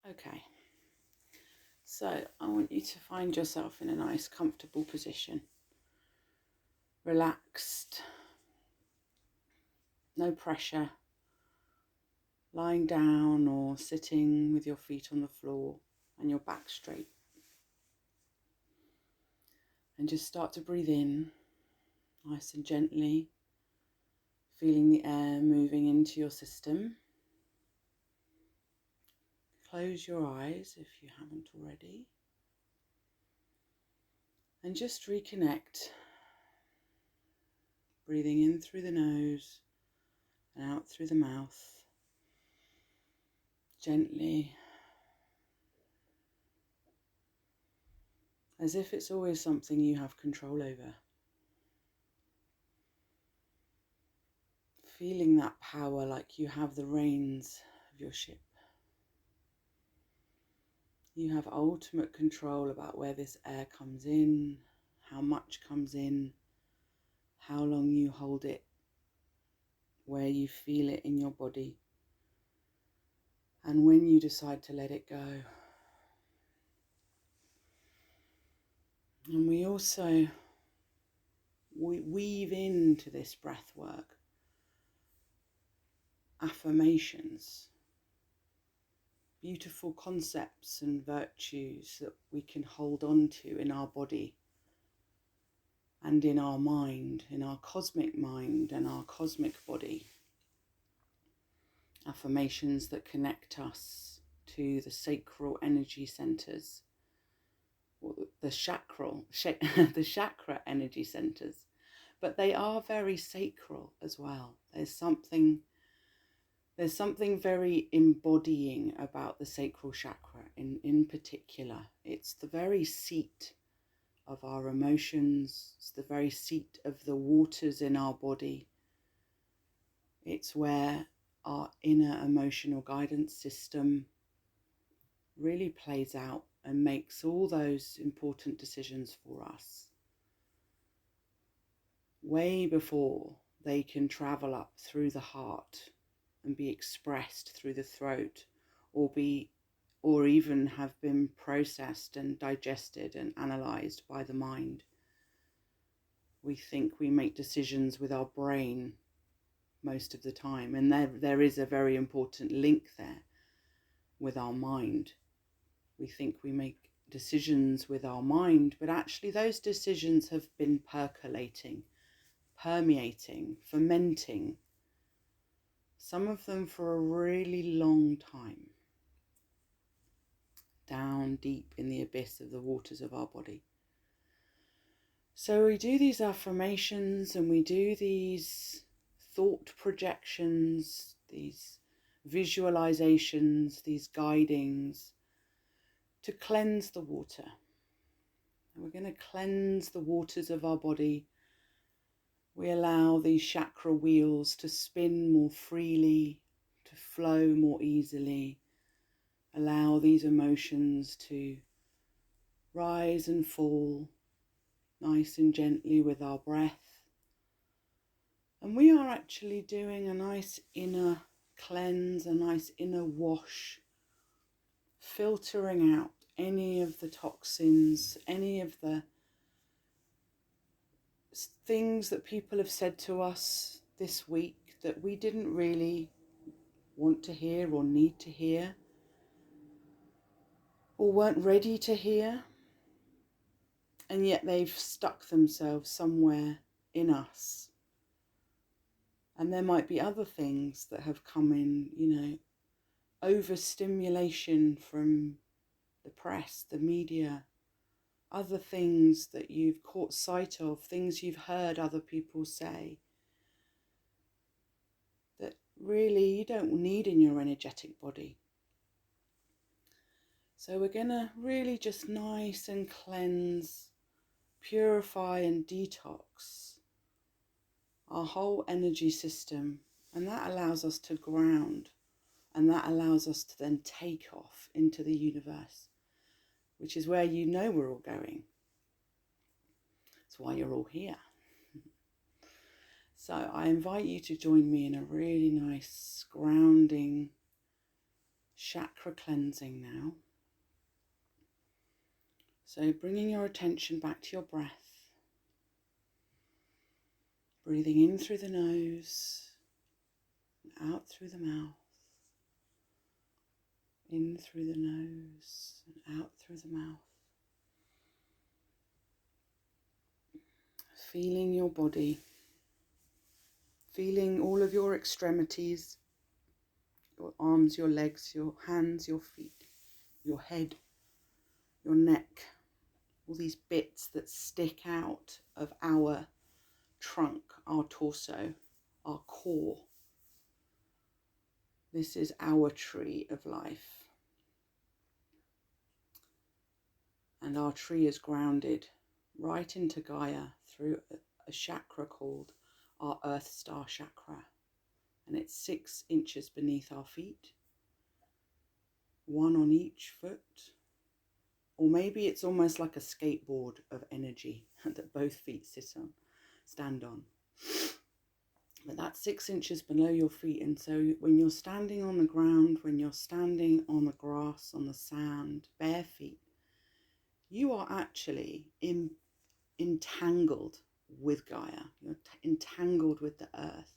Okay, so I want you to find yourself in a nice, comfortable position. Relaxed, no pressure, lying down or sitting with your feet on the floor and your back straight. And just start to breathe in, nice and gently, feeling the air moving into your system. Close your eyes if you haven't already. And just reconnect, breathing in through the nose and out through the mouth, gently, as if it's always something you have control over. Feeling that power like you have the reins of your ship. You have ultimate control about where this air comes in, how much comes in, how long you hold it, where you feel it in your body, and when you decide to let it go. And we also weave into this breath work affirmations, beautiful concepts and virtues that we can hold on to in our body and in our mind, in our cosmic mind and our cosmic body. Affirmations that connect us to the sacral energy centers, or the the chakra energy centers, but they are very sacral as well. There's something very embodying about the sacral chakra in particular. It's the very seat of our emotions. It's the very seat of the waters in our body. It's where our inner emotional guidance system really plays out and makes all those important decisions for us, way before they can travel up through the heart and be expressed through the throat, or even have been processed and digested and analysed by the mind. We think we make decisions with our brain most of the time, and there is a very important link there with our mind. We think we make decisions with our mind, but actually those decisions have been percolating, permeating, fermenting, some of them for a really long time, down deep in the abyss of the waters of our body. So we do these affirmations and we do these thought projections, these visualizations, these guidings to cleanse the water. And we're going to cleanse the waters of our body. We allow these chakra wheels to spin more freely, to flow more easily. Allow these emotions to rise and fall nice and gently with our breath. And we are actually doing a nice inner cleanse, a nice inner wash, filtering out any of the toxins, any of the things that people have said to us this week that we didn't really want to hear or need to hear, or weren't ready to hear, and yet they've stuck themselves somewhere in us. And there might be other things that have come in, overstimulation from the press, the media, other things that you've caught sight of, things you've heard other people say that really you don't need in your energetic body. So we're going to really just nice and cleanse, purify and detox our whole energy system, and that allows us to ground, and that allows us to then take off into the universe, which is where we're all going. That's why you're all here. So I invite you to join me in a really nice grounding chakra cleansing now. So bringing your attention back to your breath, breathing in through the nose, and out through the mouth, in through the nose and out through the mouth. Feeling your body, feeling all of your extremities, your arms, your legs, your hands, your feet, your head, your neck, all these bits that stick out of our trunk, our torso, our core. This is our tree of life. And our tree is grounded right into Gaia through a chakra called our Earth Star chakra. And it's 6 inches beneath our feet, 1 on each foot. Or maybe it's almost like a skateboard of energy that both feet stand on. But that's 6 inches below your feet. And so when you're standing on the ground, when you're standing on the grass, on the sand, bare feet, you are actually entangled with Gaia. You're entangled with the earth.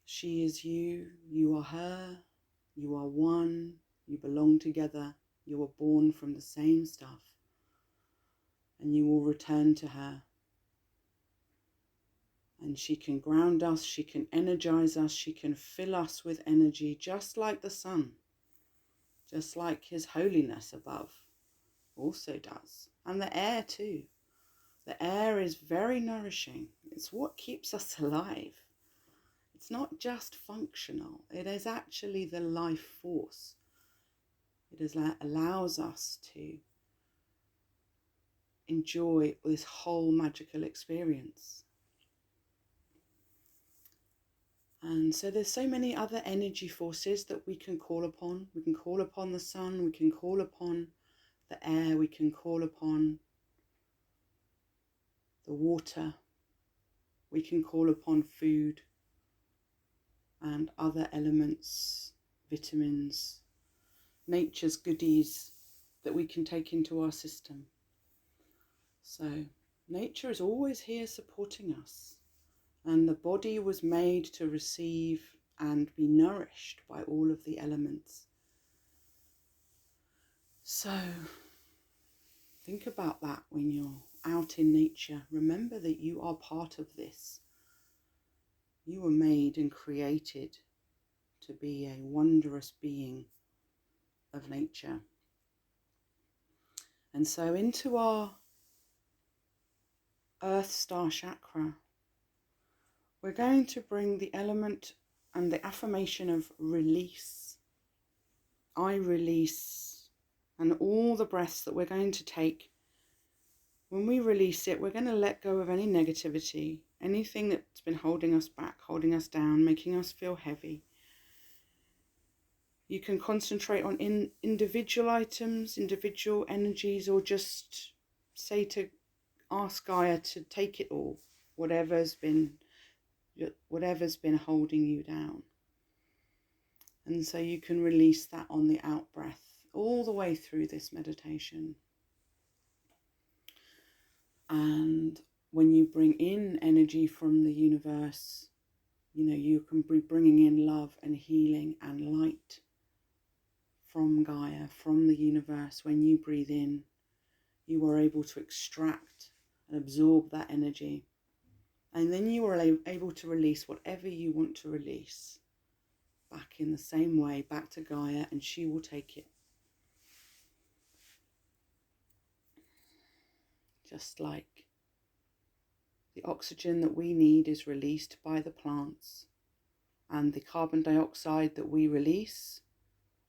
She is you, you are her, you are one, you belong together, you were born from the same stuff, and you will return to her. And she can ground us, she can energize us, she can fill us with energy, just like the sun, just like His Holiness above also does, and the air too. The air is very nourishing. It's what keeps us alive. It's not just functional. It is actually the life force. Allows us to enjoy this whole magical experience. And so there's so many other energy forces that we can call upon. We can call upon the sun, we can call upon the air, we can call upon the water, we can call upon food and other elements, vitamins, nature's goodies that we can take into our system. So nature is always here supporting us, and the body was made to receive and be nourished by all of the elements. So think about that when you're out in nature. Remember that you are part of this. You were made and created to be a wondrous being of nature. And so into our Earth Star chakra, we're going to bring the element and the affirmation of release. I release. And all the breaths that we're going to take, when we release it, we're going to let go of any negativity, anything that's been holding us back, holding us down, making us feel heavy. You can concentrate on individual items, individual energies, or just ask Gaia to take it all, whatever's been holding you down. And so you can release that on the out breath all the way through this meditation. And when you bring in energy from the universe, you can be bringing in love and healing and light from Gaia, from the universe. When you breathe in, you are able to extract and absorb that energy. And then you are able to release whatever you want to release back in the same way, back to Gaia, and she will take it. Just like the oxygen that we need is released by the plants, and the carbon dioxide that we release,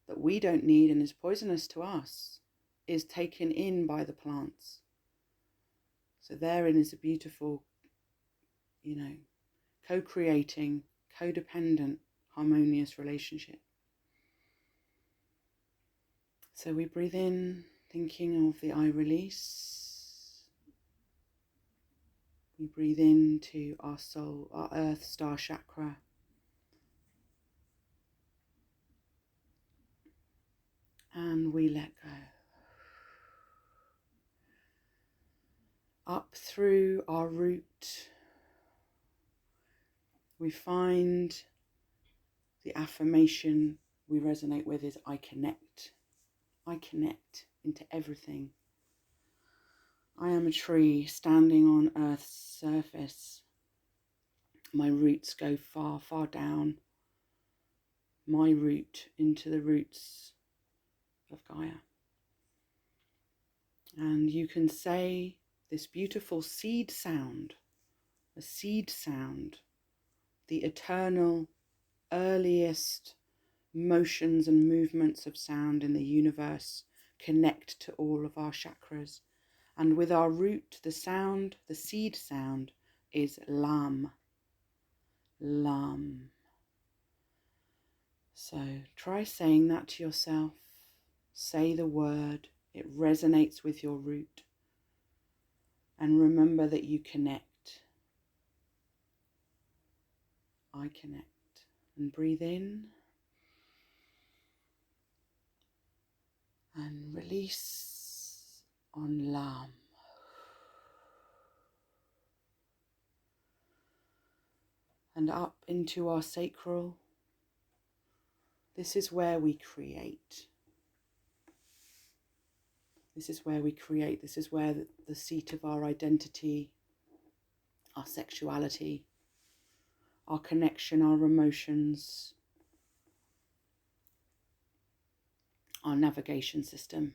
that we don't need and is poisonous to us, is taken in by the plants. So therein is a beautiful, co-creating, codependent, harmonious relationship. So we breathe in, thinking of the I release. We breathe into our soul, our Earth Star chakra. and we let go. Up through our root, we find the affirmation we resonate with is I connect. I connect into everything. I am a tree standing on Earth's surface. My roots go far, far down. My root into the roots of Gaia. And you can say this beautiful seed sound, a seed sound, the eternal, earliest motions and movements of sound in the universe connect to all of our chakras. And with our root, the sound, the seed sound is Lam. Lam. So try saying that to yourself. Say the word. It resonates with your root. And remember that you connect. I connect. And breathe in. And release on Lam. And up into our sacral. This is where we create. This is where we create. This is where the seat of our identity, our sexuality, our connection, our emotions, our navigation system.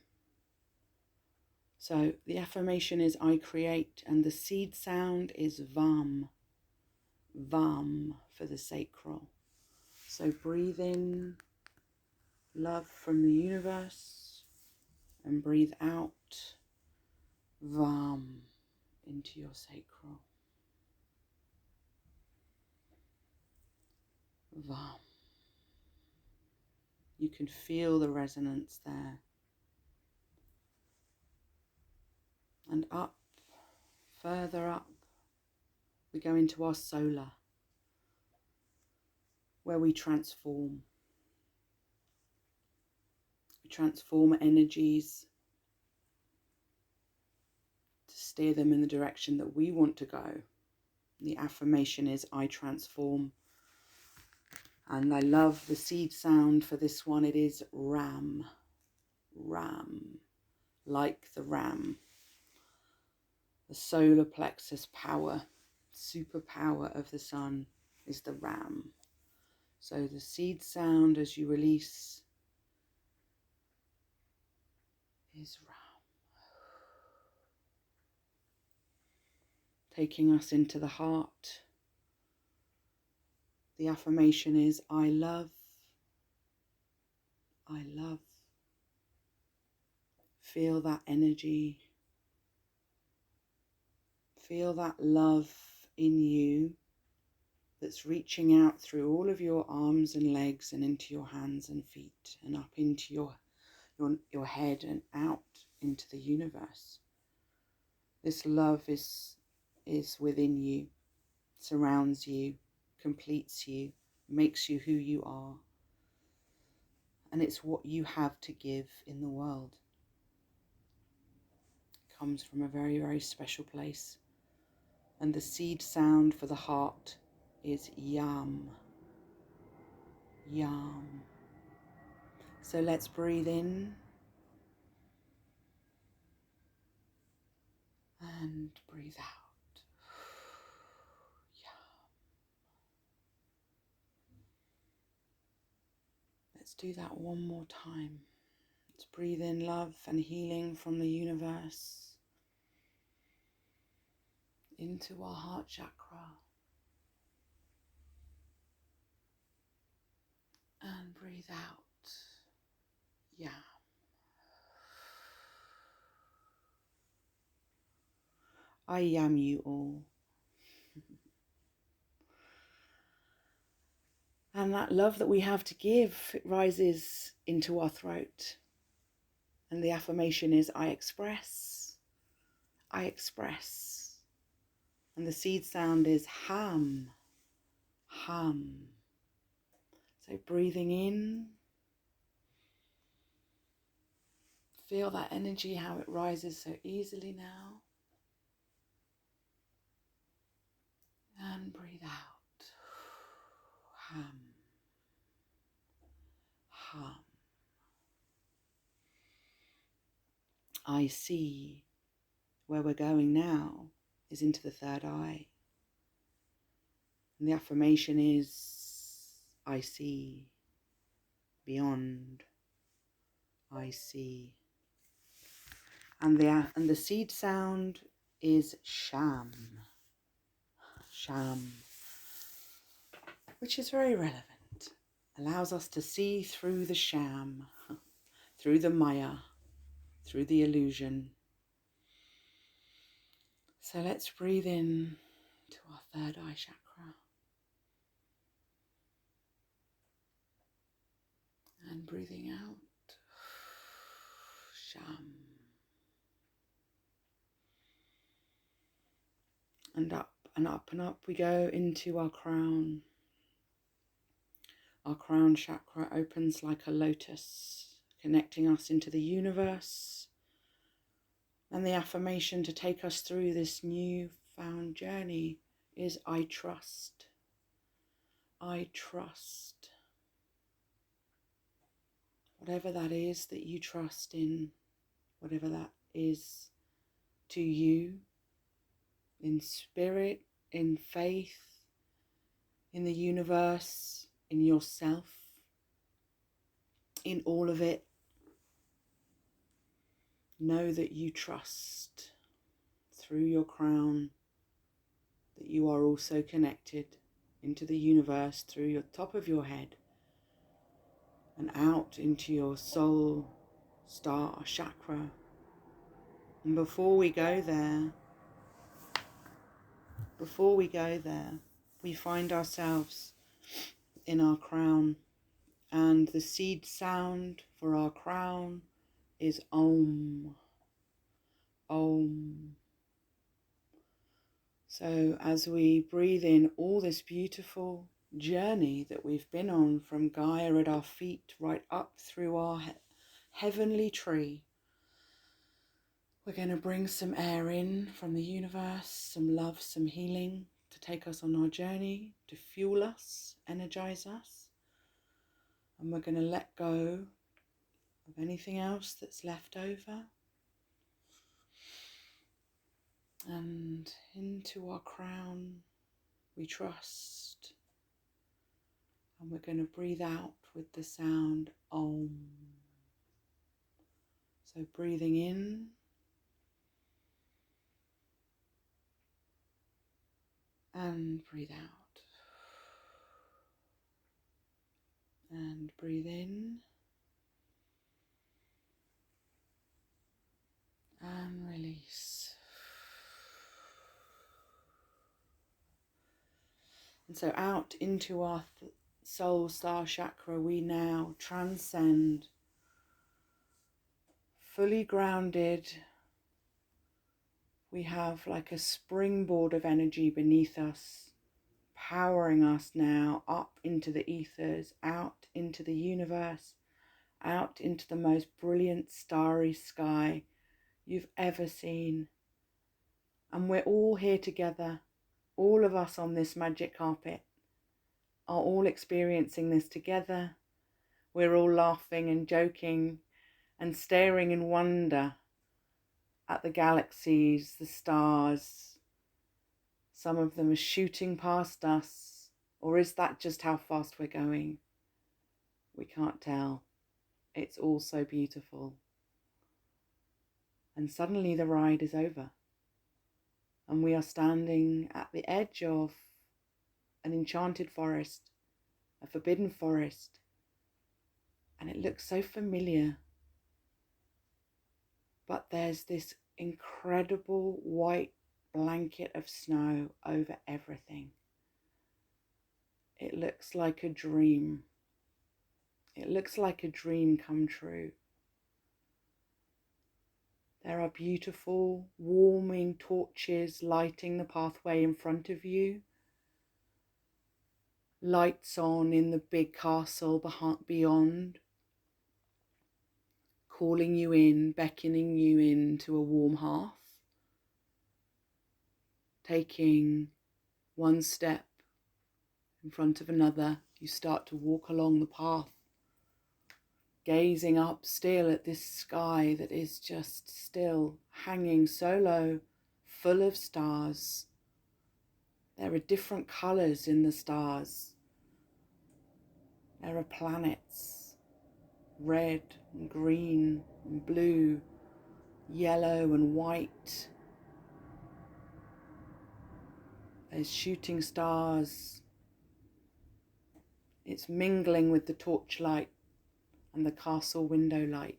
So the affirmation is I create, and the seed sound is Vam. Vam for the sacral. So breathe in love from the universe and breathe out Vam into your sacral. Vam. You can feel the resonance there. And up, further up, we go into our solar, where we transform. We transform energies to steer them in the direction that we want to go. The affirmation is I transform. And I love the seed sound for this one. It is Ram. Ram. Like the ram. The solar plexus power, superpower of the sun is the ram. So the seed sound as you release is Ram. Taking us into the heart. The affirmation is I love. I love. Feel that energy. Feel that love in you that's reaching out through all of your arms and legs and into your hands and feet and up into your head and out into the universe. This love is within you, surrounds you, completes you, makes you who you are. And it's what you have to give in the world. It comes from a very, very special place. And the seed sound for the heart is Yam. Yam. So let's breathe in and breathe out. Yam. Let's do that one more time. Let's breathe in love and healing from the universe into our heart chakra. And breathe out. Yam. I yam you all. And that love that we have to give, it rises into our throat. And the affirmation is I express. I express. And the seed sound is Ham. Ham. So breathing in Feel that energy, how it rises so easily now. And breathe out. Hum. Hum. I see. Where we're going now is into the third eye. And the affirmation is, I see. Beyond. I see. And the seed sound is sham. Sham. Which is very relevant. Allows us to see through the sham, through the maya, through the illusion. So let's breathe in to our third eye chakra. And breathing out, sham. And up and up and up we go into our crown. Our crown chakra opens like a lotus, connecting us into the universe. And the affirmation to take us through this new-found journey is I trust. I trust. Whatever that is that you trust in, whatever that is to you, in spirit, in faith, in the universe, in yourself, in all of it, know that you trust through your crown, that you are also connected into the universe through your top of your head and out into your soul star chakra. And before we go there, we find ourselves in our crown, and the seed sound for our crown is Om. Om. So as we breathe in all this beautiful journey that we've been on from Gaia at our feet right up through our heavenly tree, we're going to bring some air in from the universe, some love, some healing to take us on our journey, to fuel us, energize us. And we're going to let go of anything else that's left over. And into our crown we trust. And we're going to breathe out with the sound Om. So breathing in. And breathe out. And breathe in. And release. And so out into our soul star chakra we now transcend, fully grounded. We have like a springboard of energy beneath us, powering us now up into the ethers, out into the universe, out into the most brilliant starry sky you've ever seen. And we're all here together, all of us on this magic carpet are all experiencing this together. We're all laughing and joking and staring in wonder at the galaxies, the stars. Some of them are shooting past us, or is that just how fast we're going? We can't tell. It's all so beautiful. And suddenly the ride is over, and we are standing at the edge of an enchanted forest, a forbidden forest, and it looks so familiar. But there's this incredible white blanket of snow over everything. It looks like a dream. It looks like a dream come true. There are beautiful, warming torches lighting the pathway in front of you. Lights on in the big castle beyond. calling you in, beckoning you into a warm hearth. Taking one step in front of another, you start to walk along the path, gazing up still at this sky that is just still hanging so low, full of stars. There are different colours in the stars. There are planets, red and green and blue, yellow and white. There's shooting stars. It's mingling with the torchlight and the castle window light.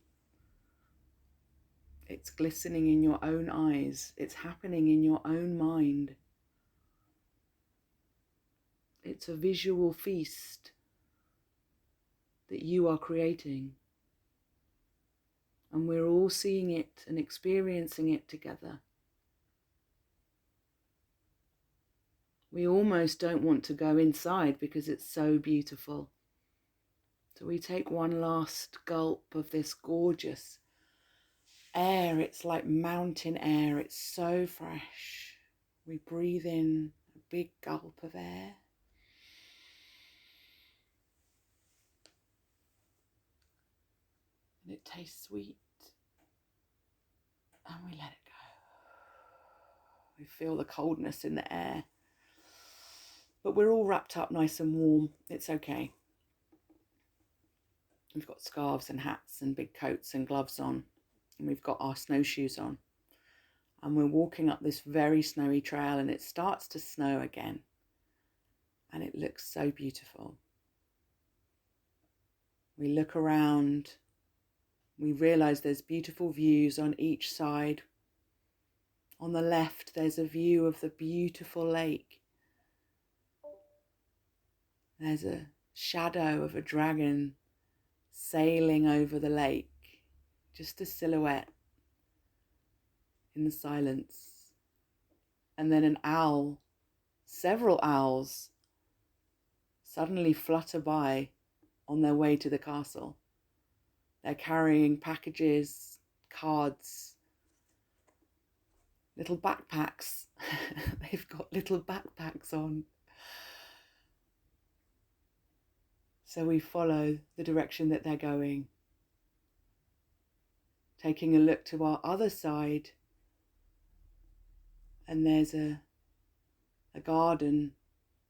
It's glistening in your own eyes. It's happening in your own mind. It's a visual feast that you are creating. And we're all seeing it and experiencing it together. We almost don't want to go inside because it's so beautiful. So we take one last gulp of this gorgeous air. It's like mountain air. It's so fresh. We breathe in a big gulp of air. And it tastes sweet. And we let it go. We feel the coldness in the air. But we're all wrapped up nice and warm. It's okay. We've got scarves and hats and big coats and gloves on. And we've got our snowshoes on. And we're walking up this very snowy trail, and it starts to snow again. And it looks so beautiful. We look around. We realise there's beautiful views on each side. On the left, there's a view of the beautiful lake. There's a shadow of a dragon sailing over the lake, just a silhouette in the silence. And then an owl, several owls, suddenly flutter by on their way to the castle. They're carrying packages, cards, little backpacks. They've got little backpacks on. So we follow the direction that they're going. Taking a look to our other side, and there's a garden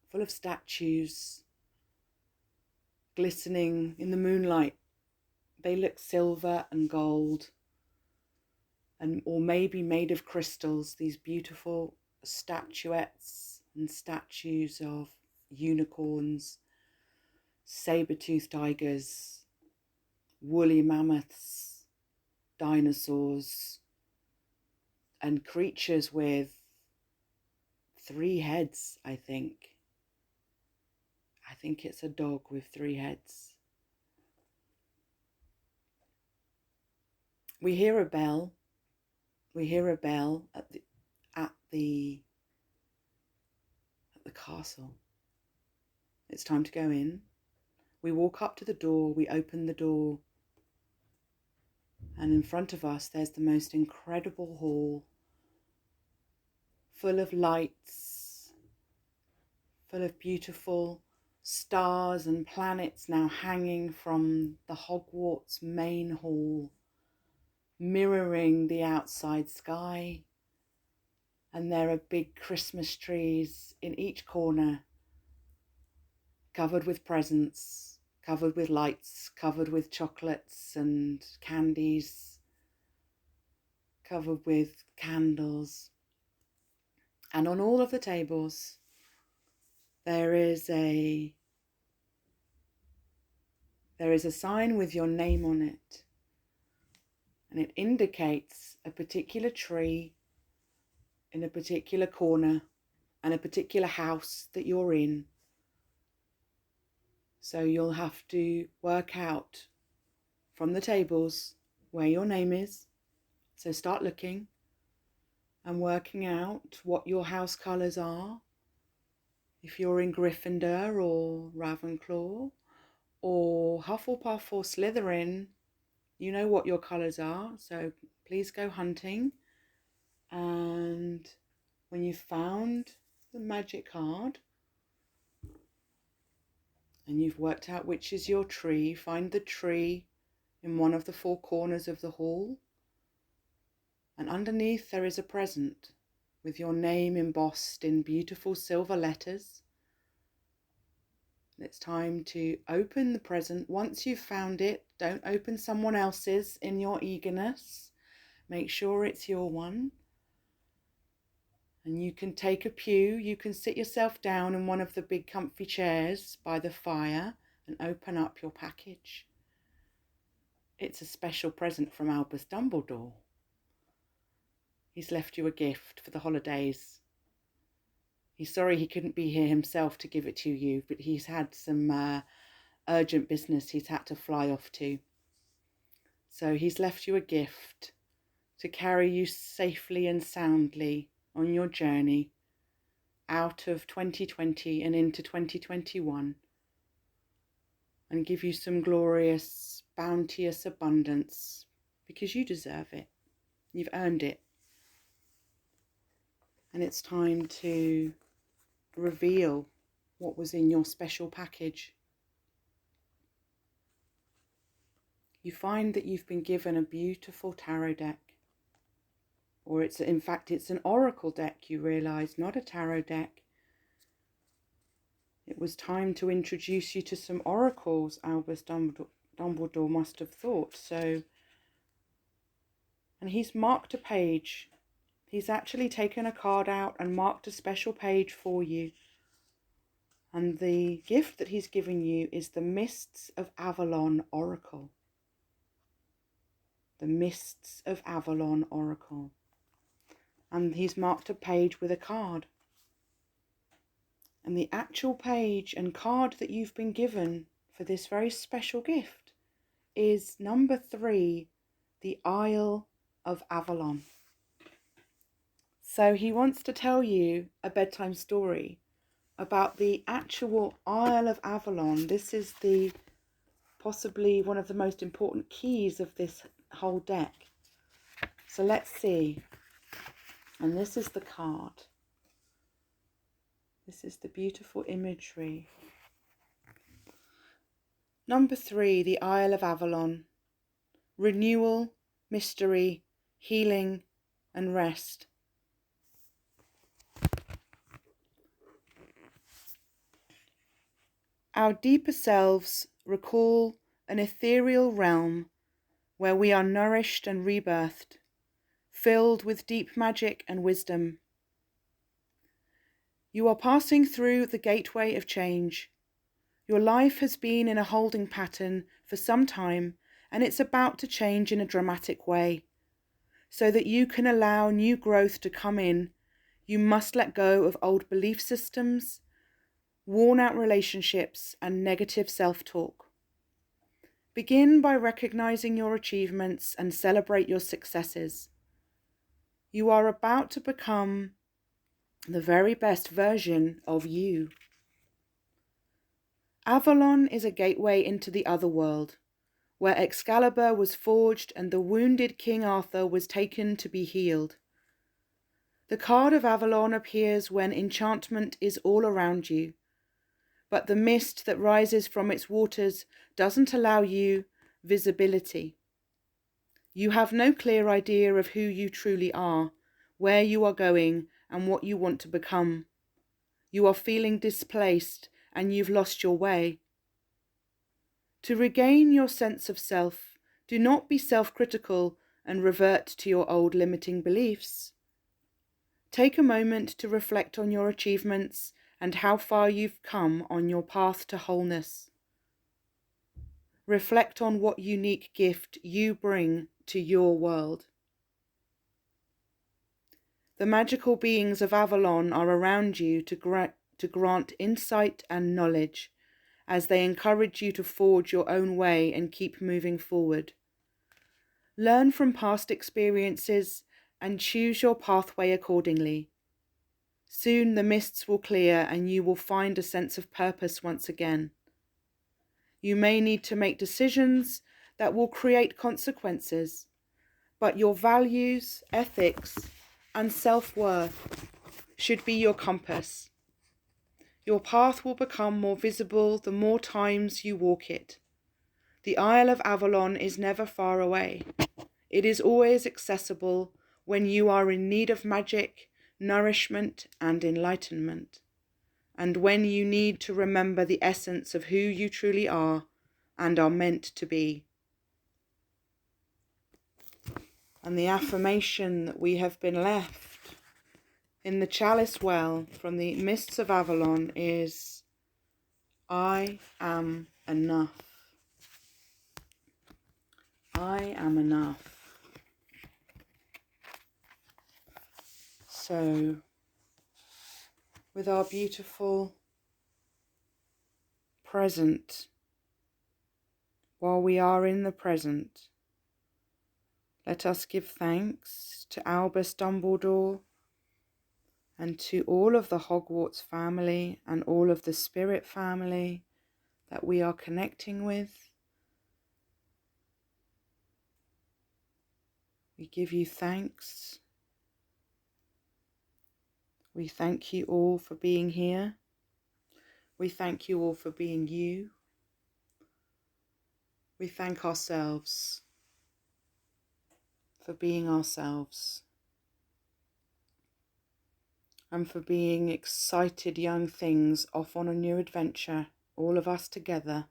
full of statues, glistening in the moonlight. They look silver and gold, or maybe made of crystals, these beautiful statuettes and statues of unicorns, saber-toothed tigers, woolly mammoths, dinosaurs, and creatures with 3 heads, I think. I think it's a dog with 3 heads. We hear a bell. We hear a bell at the castle. It's time to go in. We walk up to the door, we open the door, and in front of us there's the most incredible hall, full of lights, full of beautiful stars and planets now hanging from the Hogwarts main hall, mirroring the outside sky. And there are big Christmas trees in each corner, covered with presents, covered with lights, covered with chocolates and candies, covered with candles. And on all of the tables, there is a sign with your name on it. And it indicates a particular tree in a particular corner and a particular house that you're in. So you'll have to work out from the tables where your name is. So start looking and working out what your house colours are. If you're in Gryffindor or Ravenclaw or Hufflepuff or Slytherin, You know what your colours are, so please go hunting. And when you've found the magic card and you've worked out which is your tree, find the tree in one of the four corners of the hall. And underneath there is a present with your name embossed in beautiful silver letters. It's time to open the present. Once you've found it, don't open someone else's in your eagerness. Make sure it's your one. And you can take a pew. You can sit yourself down in one of the big comfy chairs by the fire and open up your package. It's a special present from Albus Dumbledore. He's left you a gift for the holidays. He's sorry he couldn't be here himself to give it to you, but he's had some urgent business he's had to fly off to. So he's left you a gift to carry you safely and soundly on your journey out of 2020 and into 2021, and give you some glorious, bounteous abundance, because you deserve it. You've earned it. And it's time to reveal what was in your special package. You find that you've been given a beautiful tarot deck, or it's an oracle deck, you realise, not a tarot deck. It was time to introduce you to some oracles, Albus Dumbledore must have thought. And he's marked a page. He's actually taken a card out and marked a special page for you. And the gift that he's given you is the Mists of Avalon Oracle. The Mists of Avalon Oracle. And he's marked a page with a card. And the actual page and card that you've been given for this very special gift is number 3, the Isle of Avalon. So he wants to tell you a bedtime story about the actual Isle of Avalon. This is possibly one of the most important keys of this whole deck. So let's see. And this is the card. This is the beautiful imagery. Number 3, the Isle of Avalon. Renewal, mystery, healing, and rest. Our deeper selves recall an ethereal realm where we are nourished and rebirthed, filled with deep magic and wisdom. You are passing through the gateway of change. Your life has been in a holding pattern for some time, and it's about to change in a dramatic way. So that you can allow new growth to come in, you must let go of old belief systems, worn-out relationships, and negative self-talk. Begin by recognizing your achievements and celebrate your successes. You are about to become the very best version of you. Avalon is a gateway into the other world, where Excalibur was forged and the wounded King Arthur was taken to be healed. The card of Avalon appears when enchantment is all around you, but the mist that rises from its waters doesn't allow you visibility. You have no clear idea of who you truly are, where you are going, and what you want to become. You are feeling displaced and you've lost your way. To regain your sense of self, do not be self-critical and revert to your old limiting beliefs. Take a moment to reflect on your achievements and how far you've come on your path to wholeness. Reflect on what unique gift you bring to your world. The magical beings of Avalon are around you to grant insight and knowledge, as they encourage you to forge your own way and keep moving forward. Learn from past experiences and choose your pathway accordingly. Soon the mists will clear and you will find a sense of purpose once again. You may need to make decisions that will create consequences, but your values, ethics, and self-worth should be your compass. Your path will become more visible the more times you walk it. The Isle of Avalon is never far away. It is always accessible when you are in need of magic, nourishment, and enlightenment, and when you need to remember the essence of who you truly are and are meant to be. And the affirmation that we have been left in the chalice well from the mists of Avalon is, I am enough. I am enough. So, with our beautiful present, while we are in the present, let us give thanks to Albus Dumbledore and to all of the Hogwarts family and all of the spirit family that we are connecting with. We give you thanks. We thank you all for being here. We thank you all for being you. We thank ourselves for being ourselves and for being excited young things off on a new adventure, all of us together.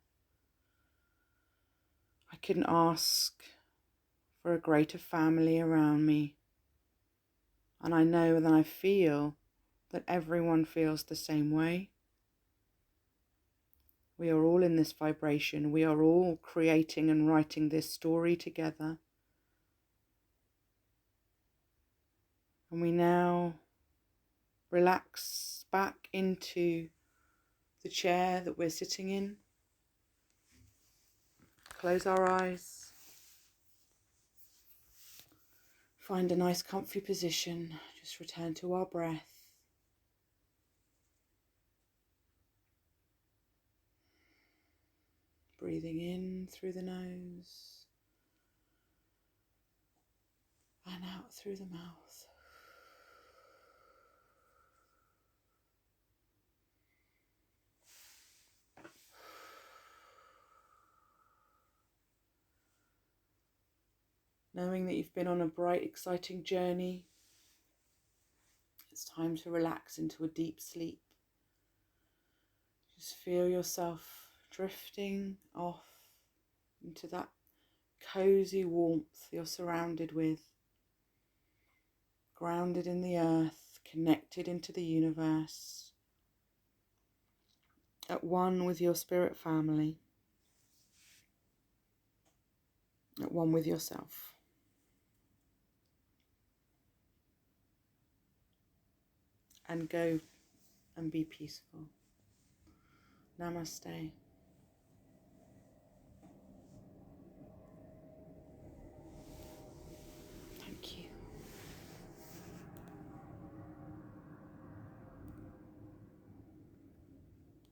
I couldn't ask for a greater family around me, and I know and I feel that everyone feels the same way. We are all in this vibration. We are all creating and writing this story together. And we now relax back into the chair that we're sitting in. Close our eyes. Find a nice comfy position. Just return to our breath. Breathing in through the nose and out through the mouth. Knowing that you've been on a bright, exciting journey, it's time to relax into a deep sleep. Just feel yourself drifting off into that cozy warmth you're surrounded with, grounded in the earth, connected into the universe, at one with your spirit family, at one with yourself. And go and be peaceful. Namaste.